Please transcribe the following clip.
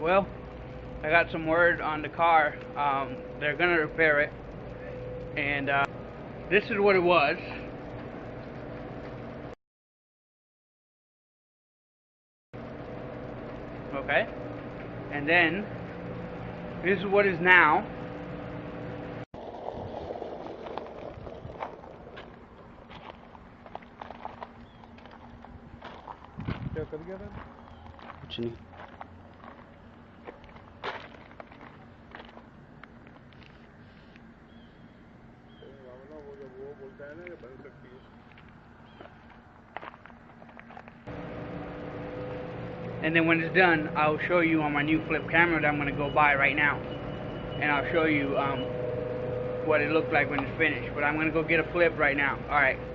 Well, I got some word on the car. They're gonna repair it, and this is what it was. Okay, and then this is what is now. क्या कर गया था? कुछ नहीं. वो जब वो बोलता है ना कि बन सकती है. And then when it's done, I'll show you on my new flip camera that I'm gonna go buy right now, and I'll show you what it looked like when it's finished. But I'm gonna go get a flip right now. All right.